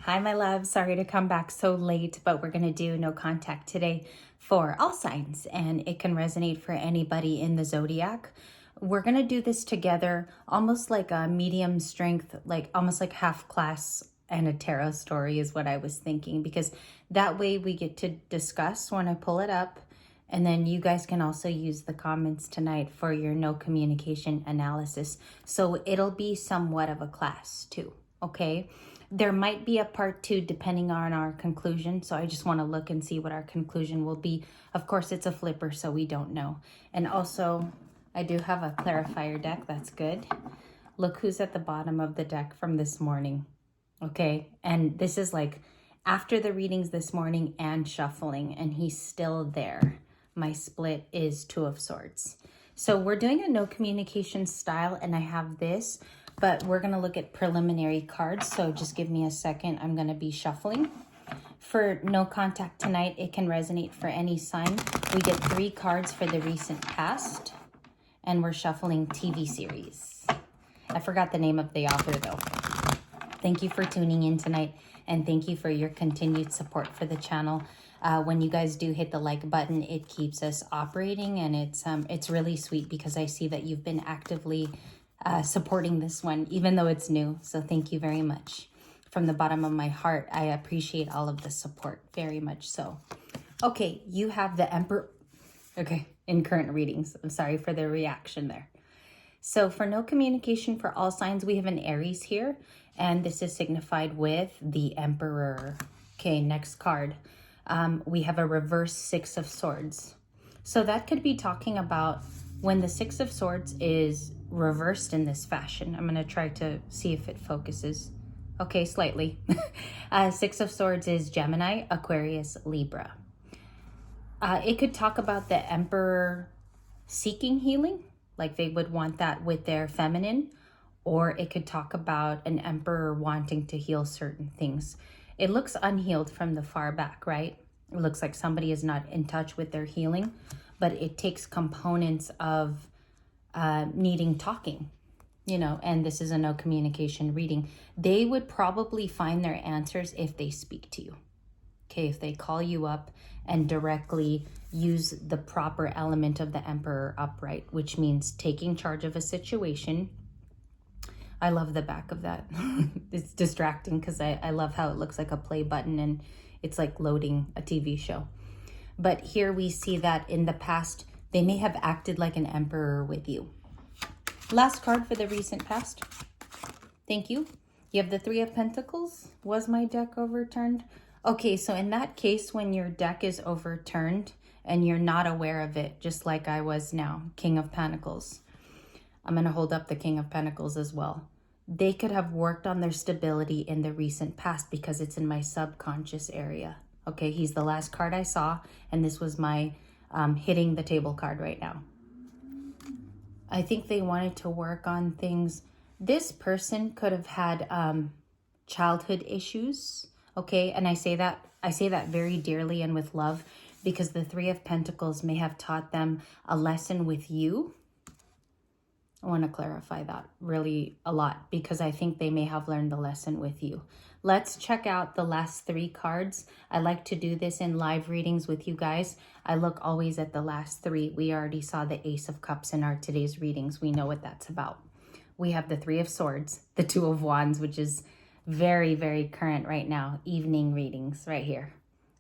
Hi, my love. Sorry to come back so late, but we're going to do no contact today for all signs, and it can resonate for anybody in the zodiac. We're going to do this together, almost like a medium strength, like almost like half class and a tarot story is what I was thinking, because that way we get to discuss when I pull it up. And then you guys can also use the comments tonight for your no communication analysis. So it'll be somewhat of a class too, okay? There might be a part 2 depending on our conclusion. So I just want to look and see what our conclusion will be. Of course, it's a flipper, so we don't know. And also, I do have a clarifier deck. That's good. Look who's at the bottom of the deck from this morning. Okay, and this is like after the readings this morning and shuffling, and he's still there. My split is 2 of Swords. So we're doing a no communication style, and I have this, but we're going to look at preliminary cards. So just give me a second. I'm going to be shuffling. For no contact tonight, it can resonate for any sign. We get 3 cards for the recent past, and we're shuffling TV series. I forgot the name of the author though. Thank you for tuning in tonight, and thank you for your continued support for the channel. When you guys do hit the like button, it keeps us operating, and it's really sweet because I see that you've been actively supporting this one, even though it's new. So thank you very much. From the bottom of my heart, I appreciate all of the support, very much so. Okay, you have the Emperor. Okay, in current readings. I'm sorry for the reaction there. So for no communication for all signs, we have an Aries here, and this is signified with the Emperor. Okay, next card. We have a reverse 6 of Swords. So that could be talking about when the 6 of Swords is reversed in this fashion. I'm going to try to see if it focuses. Okay, slightly. 6 of Swords is Gemini, Aquarius, Libra. It could talk about the Emperor seeking healing, like they would want that with their feminine, or it could talk about an Emperor wanting to heal certain things. It looks unhealed from the far back, right? It looks like somebody is not in touch with their healing, but it takes components of needing talking, you know, and this is a no communication reading. They would probably find their answers if they speak to you. Okay, if they call you up and directly use the proper element of the Emperor upright, which means taking charge of a situation. I love the back of that. It's distracting because I love how it looks like a play button and it's like loading a TV show. But here we see that in the past, they may have acted like an Emperor with you. Last card for the recent past. Thank you. You have the 3 of Pentacles. Was my deck overturned? Okay, so in that case, when your deck is overturned and you're not aware of it, just like I was now, King of Pentacles. I'm going to hold up the King of Pentacles as well. They could have worked on their stability in the recent past because it's in my subconscious area. Okay, he's the last card I saw, and this was my hitting the table card right now. I think they wanted to work on things. This person could have had childhood issues, okay? And I say that very dearly and with love, because the 3 of Pentacles may have taught them a lesson with you. I want to clarify that really a lot because I think they may have learned the lesson with you. Let's check out the last 3 cards. I like to do this in live readings with you guys. I look always at the last 3. We already saw the Ace of Cups in our today's readings. We know what that's about. We have the 3 of Swords, the 2 of Wands, which is very, very current right now. Evening readings right here.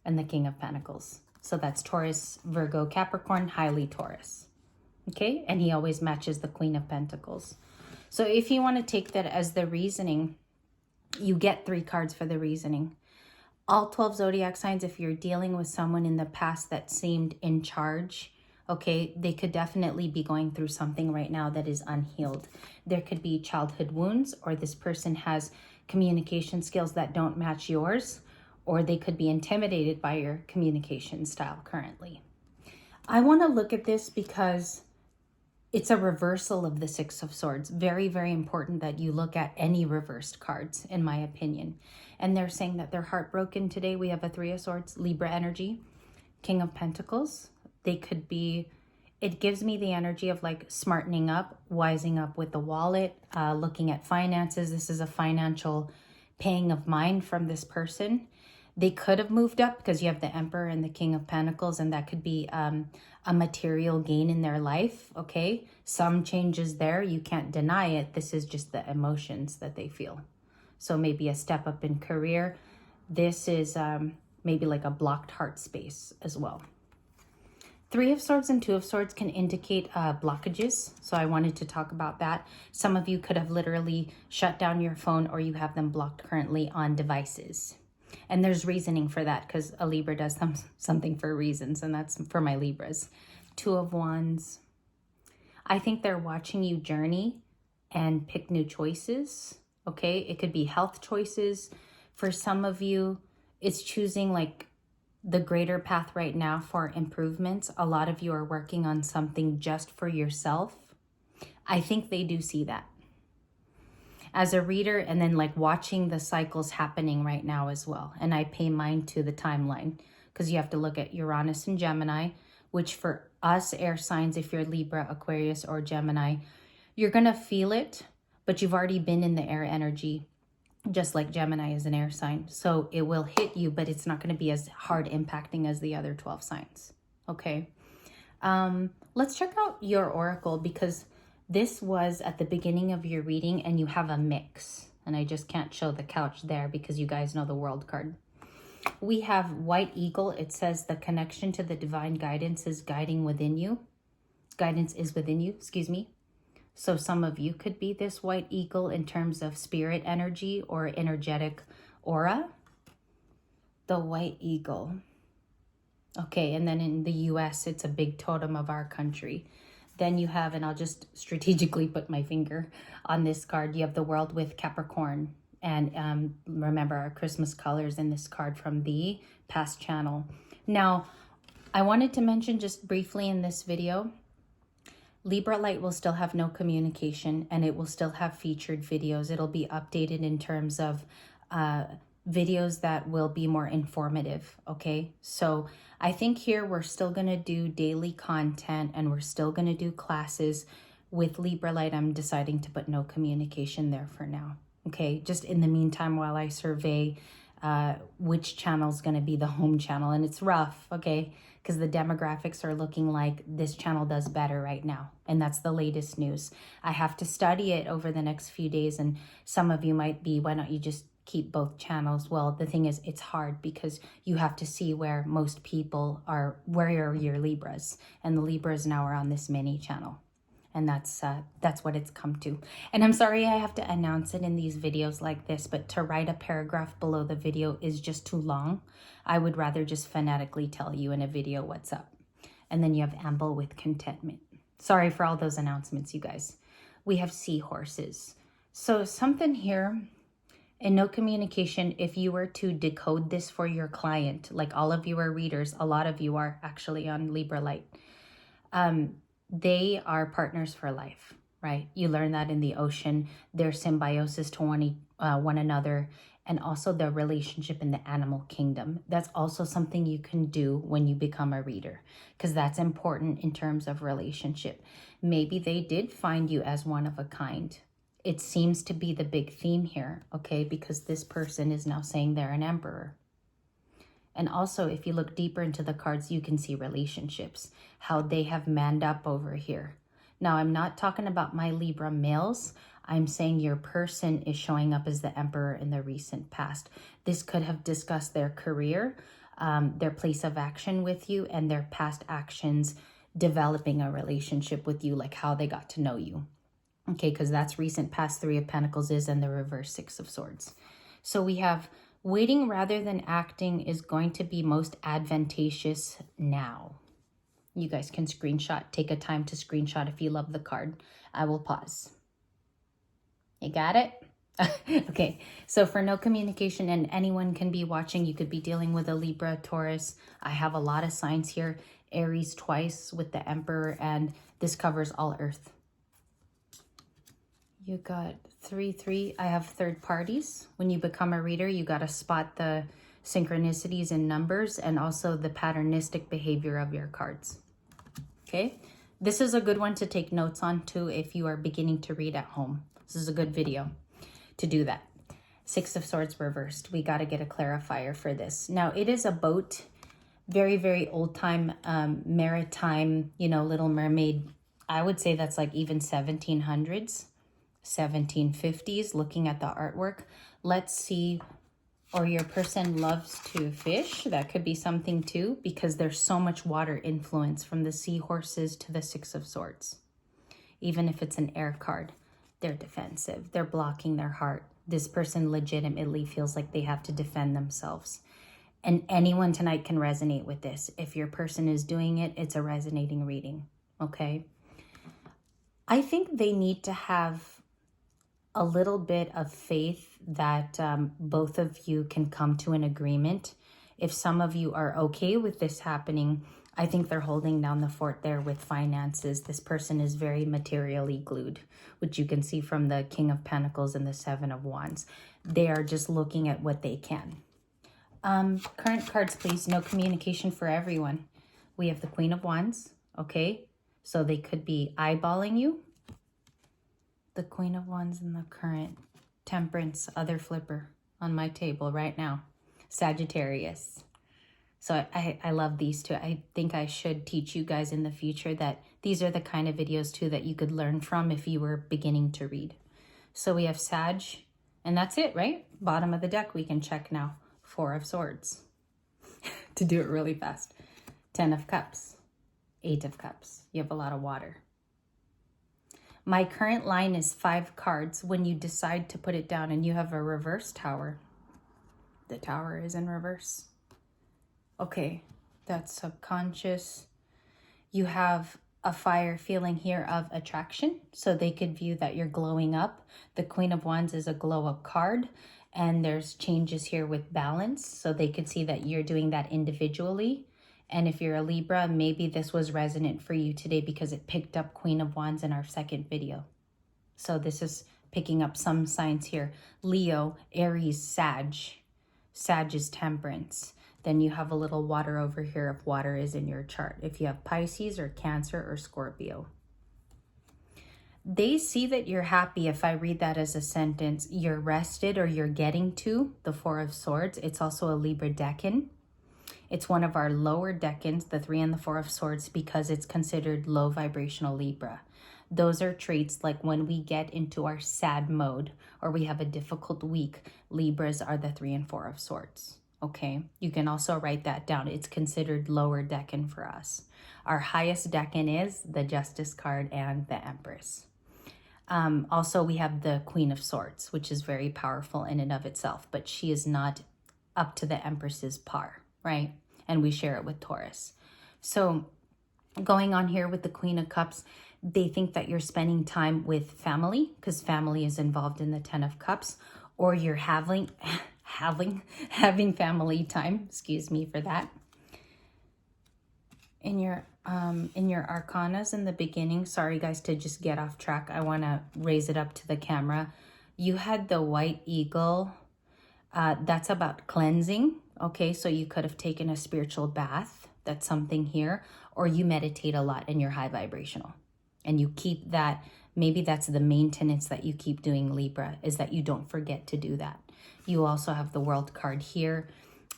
And the King of Pentacles. So that's Taurus, Virgo, Capricorn, highly Taurus. Okay, and he always matches the Queen of Pentacles. So if you want to take that as the reasoning, you get 3 cards for the reasoning. All 12 zodiac signs, if you're dealing with someone in the past that seemed in charge, okay, they could definitely be going through something right now that is unhealed. There could be childhood wounds, or this person has communication skills that don't match yours, or they could be intimidated by your communication style currently. I want to look at this because it's a reversal of the 6 of Swords. Very, very important that you look at any reversed cards, in my opinion. And they're saying that they're heartbroken today. We have a 3 of Swords, Libra energy, King of Pentacles. They could be, it gives me the energy of like smartening up, wising up with the wallet, looking at finances. This is a financial paying of mind from this person. They could have moved up because you have the Emperor and the King of Pentacles, and that could be a material gain in their life, okay? Some changes there, you can't deny it. This is just the emotions that they feel. So maybe a step up in career. This is maybe like a blocked heart space as well. Three of Swords and Two of Swords can indicate blockages. So I wanted to talk about that. Some of you could have literally shut down your phone, or you have them blocked currently on devices. And there's reasoning for that because a Libra does something for reasons, and that's for my Libras. Two of Wands. I think they're watching you journey and pick new choices, okay? It could be health choices. For some of you, it's choosing like the greater path right now for improvements. A lot of you are working on something just for yourself. I think they do see that as a reader, and then like watching the cycles happening right now as well. And I pay mind to the timeline because you have to look at Uranus and Gemini, which for us air signs, if you're Libra, Aquarius, or Gemini, you're going to feel it, but you've already been in the air energy, just like Gemini is an air sign. So it will hit you, but it's not going to be as hard impacting as the other 12 signs. Okay. Let's check out your oracle, because this was at the beginning of your reading and you have a mix. And I just can't show the couch there because you guys know the World card. We have White Eagle. It says the connection to the divine guidance is guiding within you. Guidance is within you, excuse me. So some of you could be this White Eagle in terms of spirit energy or energetic aura. The White Eagle. Okay, and then in the US, it's a big totem of our country. Then you have, and I'll just strategically put my finger on this card, you have the World with Capricorn. And remember our Christmas colors in this card from the past channel. Now, I wanted to mention just briefly in this video, Libra Light will still have no communication, and it will still have featured videos. It'll be updated in terms of videos that will be more informative, okay? So I think here we're still going to do daily content, and we're still going to do classes. With Libra Light, I'm deciding to put no communication there for now, okay? Just in the meantime, while I survey which channel is going to be the home channel. And it's rough, okay? Because the demographics are looking like this channel does better right now. And that's the latest news. I have to study it over the next few days. And some of you might be, why don't you just keep both channels? Well, the thing is, it's hard because you have to see where most people are, where are your Libras. And the Libras now are on this mini channel. And that's what it's come to. And I'm sorry I have to announce it in these videos like this, but to write a paragraph below the video is just too long. I would rather just phonetically tell you in a video what's up. And then you have Amble with Contentment. Sorry for all those announcements, you guys. We have Seahorses. So something here, and no communication, if you were to decode this for your client, like all of you are readers, a lot of you are actually on Libra Light. They are partners for life, right? You learn that in the ocean, their symbiosis to one another, and also the relationship in the animal kingdom. That's also something you can do when you become a reader, because that's important in terms of relationship. Maybe they did find you as one of a kind. It seems to be the big theme here, okay? Because this person is now saying they're an emperor. And also, if you look deeper into the cards, you can see relationships, how they have manned up over here. Now, I'm not talking about my Libra males. I'm saying your person is showing up as the emperor in the recent past. This could have discussed their career, their place of action with you, and their past actions developing a relationship with you, like how they got to know you. Okay, because that's recent past. Three of Pentacles is, and the reverse Six of Swords. So we have waiting rather than acting is going to be most advantageous now. You guys can screenshot. Take a time to screenshot if you love the card. I will pause. You got it? Okay, so for no communication, and anyone can be watching, you could be dealing with a Libra, Taurus. I have a lot of signs here. Aries twice with the Emperor, and this covers all Earth. You got 3-3. I have third parties. When you become a reader, you got to spot the synchronicities in numbers and also the patternistic behavior of your cards. Okay, this is a good one to take notes on too if you are beginning to read at home. This is a good video to do that. Six of Swords reversed. We got to get a clarifier for this. Now, it is a boat, very, very old time, maritime, you know, Little Mermaid. I would say that's like even 1700s, 1750s, looking at the artwork. Let's see. Or your person loves to fish. That could be something too, because there's so much water influence from the seahorses to the Six of Swords. Even if it's an air card, they're defensive. They're blocking their heart. This person legitimately feels like they have to defend themselves. And anyone tonight can resonate with this. If your person is doing it, it's a resonating reading, okay? I think they need to have a little bit of faith that both of you can come to an agreement. If some of you are okay with this happening, I think they're holding down the fort there with finances. This person is very materially glued, which you can see from the King of Pentacles and the Seven of Wands. They are just looking at what they can. Current cards, please. No communication for everyone. We have the Queen of Wands, okay? So they could be eyeballing you. The Queen of Wands and the current. Temperance, other flipper on my table right now. Sagittarius. So I love these two. I think I should teach you guys in the future that these are the kind of videos too that you could learn from if you were beginning to read. So we have Sag, and that's it, right? Bottom of the deck, we can check now. Four of Swords. To do it really fast. 10 of Cups. 8 of Cups. You have a lot of water. My current line is 5 cards. When you decide to put it down and you have a reverse tower, the tower is in reverse. Okay, that's subconscious. You have a fire feeling here of attraction. So they could view that you're glowing up. The Queen of Wands is a glow up card. And there's changes here with balance. So they could see that you're doing that individually. And if you're a Libra, maybe this was resonant for you today because it picked up Queen of Wands in our second video. So this is picking up some signs here. Leo, Aries, Sag. Sag is Temperance. Then you have a little water over here if water is in your chart. If you have Pisces or Cancer or Scorpio. They see that you're happy. If I read that as a sentence, you're rested or you're getting to the Four of Swords. It's also a Libra decan. It's one of our lower decans, the 3 and the 4 of Swords, because it's considered low vibrational Libra. Those are traits like when we get into our sad mode or we have a difficult week, Libras are the 3 and 4 of Swords. Okay, you can also write that down. It's considered lower decan for us. Our highest decan is the Justice card and the Empress. Also, we have the Queen of Swords, which is very powerful in and of itself, but she is not up to the Empress's par, right? And we share it with Taurus. So going on here with the Queen of Cups, they think that you're spending time with family because family is involved in the 10 of Cups, or you're having family time. Excuse me for that. In your arcanas in the beginning, sorry guys to just get off track. I want to raise it up to the camera. You had the White Eagle. That's about cleansing. Okay, so you could have taken a spiritual bath. That's something here. Or you meditate a lot and you're high vibrational. And you keep that, maybe that's the maintenance that you keep doing, Libra, is that you don't forget to do that. You also have the World card here.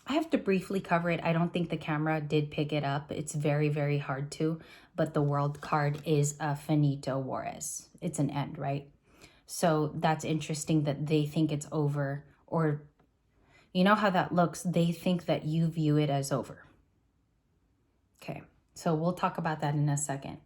I have to briefly cover it. I don't think the camera did pick it up. It's very, very hard to. But the World card is a finito Juarez. It's an end, right? So that's interesting that they think it's over. Or you know how that looks? They think that you view it as over. Okay, so we'll talk about that in a second.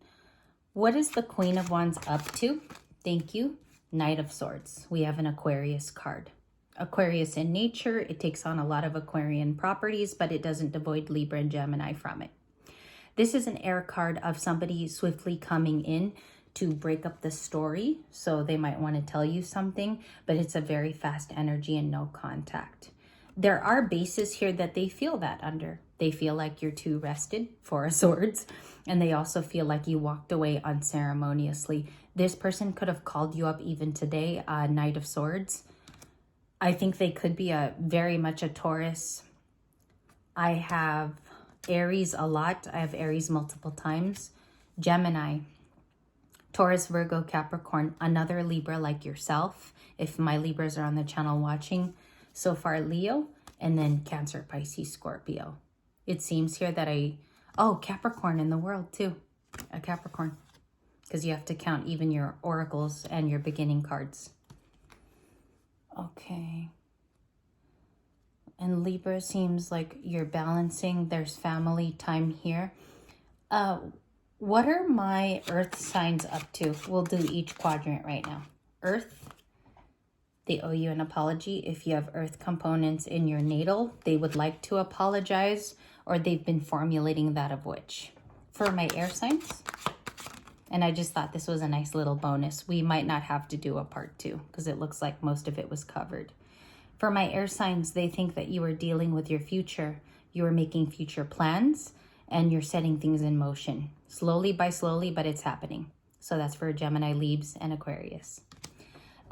What is the Queen of Wands up to? Thank you. Knight of Swords. We have an Aquarius card. Aquarius in nature, it takes on a lot of Aquarian properties, but it doesn't devoid Libra and Gemini from it. This is an air card of somebody swiftly coming in to break up the story. So they might want to tell you something, but it's a very fast energy and no contact. There are bases here that they feel that under. They feel like you're too rested, Four of Swords, and they also feel like you walked away unceremoniously. This person could have called you up even today, Knight of Swords. I think they could be very much a Taurus. I have Aries a lot. I have Aries multiple times. Gemini. Taurus, Virgo, Capricorn, another Libra like yourself. If my Libras are on the channel watching, so far Leo, and then Cancer, Pisces, Scorpio. It seems here that oh, Capricorn in the world too. A Capricorn. Because you have to count even your oracles and your beginning cards. Okay. And Libra seems like you're balancing. There's family time here. What are my earth signs up to? We'll do each quadrant right now. Earth, they owe you an apology. If you have earth components in your natal, they would like to apologize, or they've been formulating that of which. For my air signs, and I just thought this was a nice little bonus. We might not have to do a part 2 because it looks like most of it was covered. For my air signs, they think that you are dealing with your future. You are making future plans and you're setting things in motion. Slowly, but it's happening. So that's for Gemini, Libs, and Aquarius.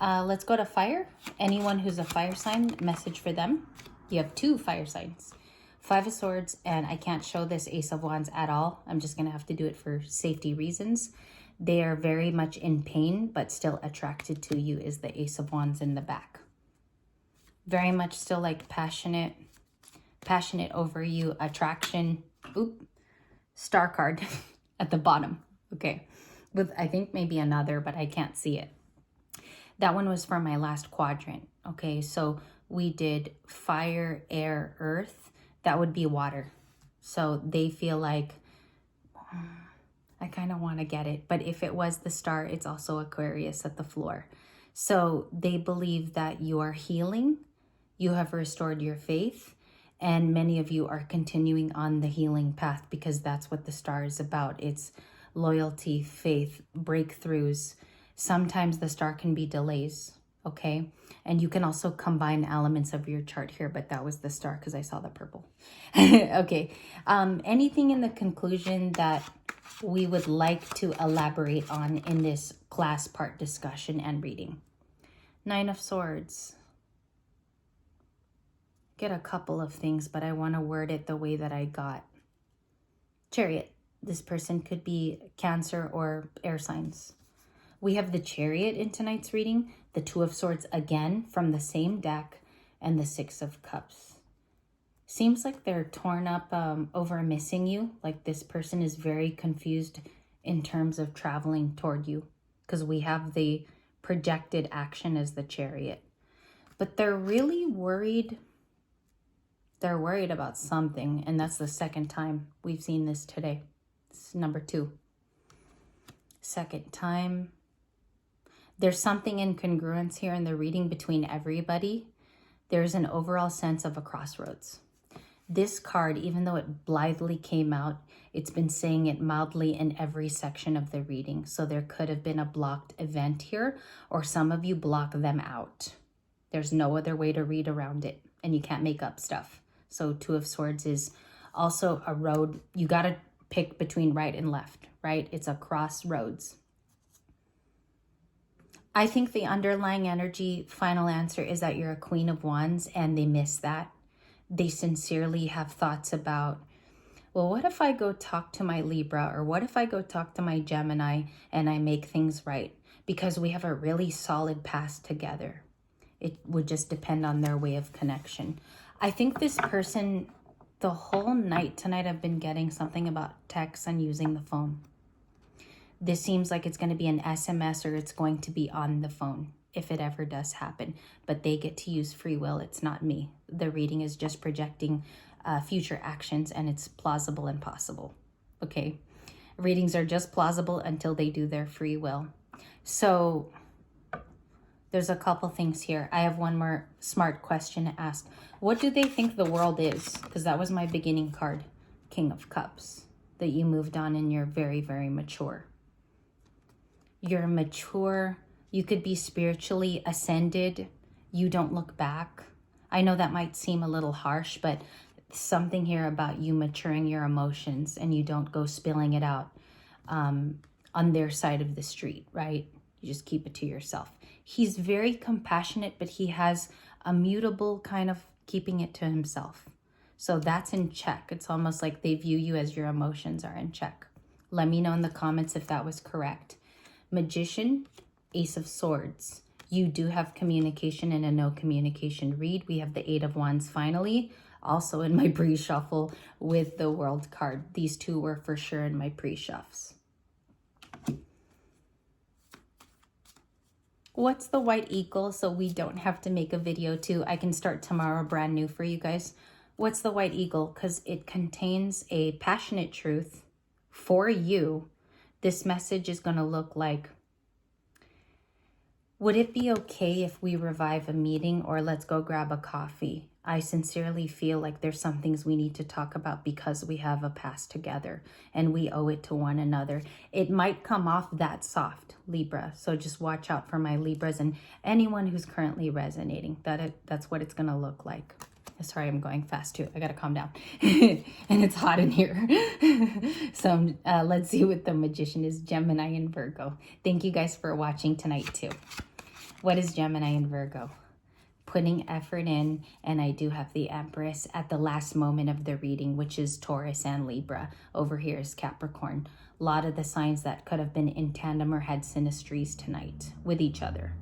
Let's go to fire. Anyone who's a fire sign, message for them. You have 2 fire signs. 5 of Swords, and I can't show this Ace of Wands at all. I'm just going to have to do it for safety reasons. They are very much in pain, but still attracted to you is the Ace of Wands in the back. Very much still like passionate over you, attraction. Oop, star card at the bottom. Okay, with I think maybe another, but I can't see it. That one was for my last quadrant. Okay, so we did fire, air, earth. That would be water. So they feel like, I kind of want to get it. But if it was the star, it's also Aquarius at the floor. So they believe that you are healing. You have restored your faith. And many of you are continuing on the healing path because that's what the star is about. It's loyalty, faith, breakthroughs. Sometimes the star can be delays, okay? And you can also combine elements of your chart here, but that was the star because I saw the purple. Okay, anything in the conclusion that we would like to elaborate on in this class part discussion and reading? 9 of Swords. Get a couple of things, but I want to word it the way that I got. Chariot. This person could be Cancer or air signs. We have the Chariot in tonight's reading, the 2 of Swords again from the same deck, and the 6 of Cups. Seems like they're torn up over missing you. Like this person is very confused in terms of traveling toward you because we have the projected action as the Chariot. But they're really worried. They're worried about something, and that's the second time we've seen this today. It's number 2. Second time. There's something incongruence here in the reading between everybody. There's an overall sense of a crossroads. This card, even though it blithely came out, it's been saying it mildly in every section of the reading. So there could have been a blocked event here, or some of you block them out. There's no other way to read around it, and you can't make up stuff. So 2 of Swords is also a road. You got to pick between right and left, right? It's a crossroads. I think the underlying energy final answer is that you're a Queen of Wands and they miss that. They sincerely have thoughts about, well, what if I go talk to my Libra, or what if I go talk to my Gemini and I make things right? Because we have a really solid past together. It would just depend on their way of connection. I think this person, the whole night tonight, I've been getting something about text and using the phone. This seems like it's going to be an SMS or it's going to be on the phone if it ever does happen. But they get to use free will. It's not me. The reading is just projecting future actions, and it's plausible and possible. Okay? Readings are just plausible until they do their free will. So there's a couple things here. I have one more smart question to ask. What do they think the world is? Because that was my beginning card, King of Cups, that you moved on and you're very, very mature. You're mature. You could be spiritually ascended. You don't look back. I know that might seem a little harsh, but something here about you maturing your emotions and you don't go spilling it out on their side of the street, right? You just keep it to yourself. He's very compassionate, but he has a mutable kind of keeping it to himself. So that's in check. It's almost like they view you as your emotions are in check. Let me know in the comments if that was correct. Magician, Ace of Swords. You do have communication in a no communication read. We have the Eight of Wands finally, also in my pre-shuffle with the World card. These two were for sure in my pre-shuffles. What's the White Eagle so we don't have to make a video too? I can start tomorrow brand new for you guys. What's the White Eagle? Because it contains a passionate truth for you. This message is going to look like, would it be okay if we revive a meeting, or let's go grab a coffee? I sincerely feel like there's some things we need to talk about because we have a past together and we owe it to one another. It might come off that soft, Libra. So just watch out for my Libras and anyone who's currently resonating. That's what it's going to look like. Sorry, I'm going fast too. I got to calm down. And it's hot in here. So let's see what the Magician is. Gemini and Virgo. Thank you guys for watching tonight too. What is Gemini and Virgo? Putting effort in, and I do have the Empress at the last moment of the reading, which is Taurus and Libra. Over here is Capricorn. A lot of the signs that could have been in tandem or had synastries tonight with each other.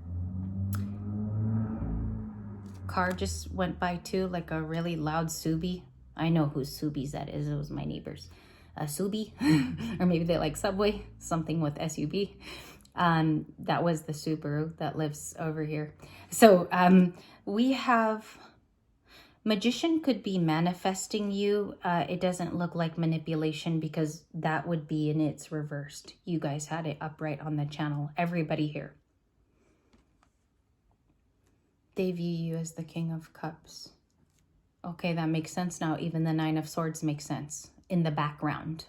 Car just went by too, like a really loud Subi. I know whose Subis that is. It was my neighbors. Subi, or maybe they like Subway, something with SUB. That was the Subaru that lives over here. So we have Magician could be manifesting you. It doesn't look like manipulation because that would be in its reversed. You guys had it upright on the channel. Everybody here. They view you as the King of Cups. Okay, that makes sense now. Even the Nine of Swords makes sense in the background.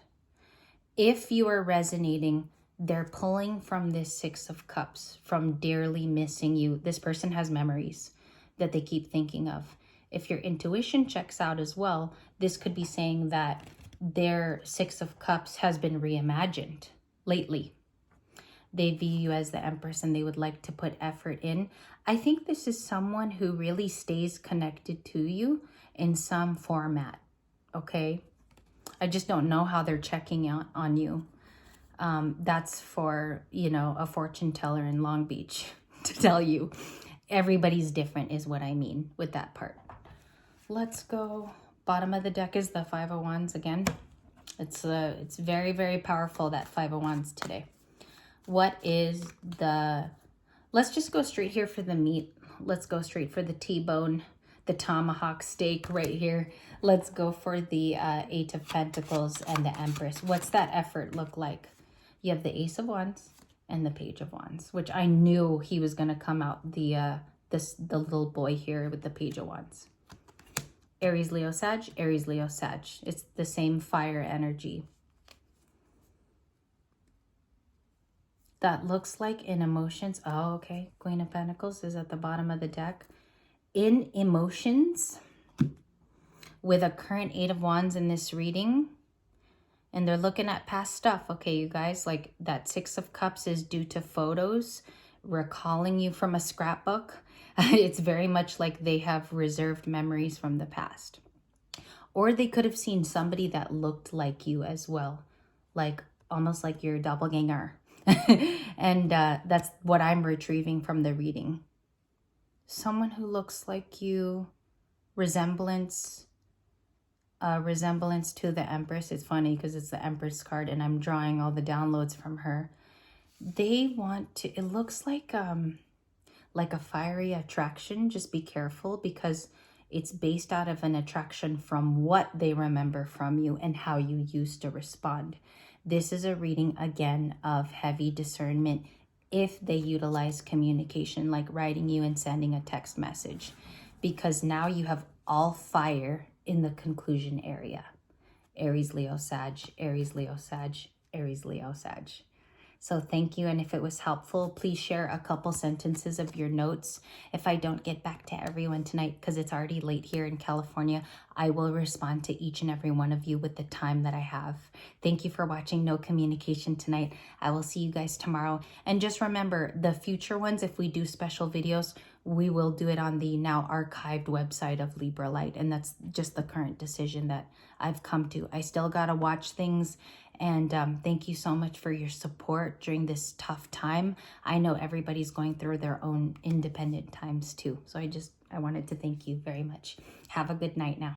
If you are resonating, they're pulling from this Six of Cups, from dearly missing you. This person has memories that they keep thinking of. If your intuition checks out as well, this could be saying that their Six of Cups has been reimagined lately. They view you as the Empress and they would like to put effort in. I think this is someone who really stays connected to you in some format, okay? I just don't know how they're checking out on you. That's for, you know, a fortune teller in Long Beach to tell you. Everybody's different is what I mean with that part. Let's go. Bottom of the deck is the Five of Wands again. It's very, very powerful, that Five of Wands today. What is the... Let's just go straight here for the meat. Let's go straight for the T-bone, the tomahawk steak right here. Let's go for the Eight of Pentacles and the Empress. What's that effort look like? You have the Ace of Wands and the Page of Wands, which I knew he was going to come out, the little boy here with the Page of Wands. Aries, Leo, Sag, Aries, Leo, Sag. It's the same fire energy. That looks like in emotions. Oh, okay. Queen of Pentacles is at the bottom of the deck. In emotions, with a current Eight of Wands in this reading, and they're looking at past stuff. Okay, you guys, like that Six of Cups is due to photos recalling you from a scrapbook. It's very much like they have reserved memories from the past. Or they could have seen somebody that looked like you as well, like almost like your doppelganger. And that's what I'm retrieving from the reading. Someone who looks like you, resemblance to the Empress. It's funny because it's the Empress card and I'm drawing all the downloads from her. They want to, it looks like a fiery attraction. Just be careful because it's based out of an attraction from what they remember from you and how you used to respond. This is a reading, again, of heavy discernment if they utilize communication, like writing you and sending a text message, because now you have all fire in the conclusion area. Aries, Leo, Sag, Aries, Leo, Sag, Aries, Leo, Sag. So thank you. And if it was helpful, please share a couple sentences of your notes. If I don't get back to everyone tonight, because it's already late here in California, I will respond to each and every one of you with the time that I have. Thank you for watching No Communication tonight. I will see you guys tomorrow. And just remember, the future ones, if we do special videos, we will do it on the now archived website of Libra Light. And that's just the current decision that I've come to. I still got to watch things. And thank you so much for your support during this tough time. I know everybody's going through their own independent times too. So I wanted to thank you very much. Have a good night now.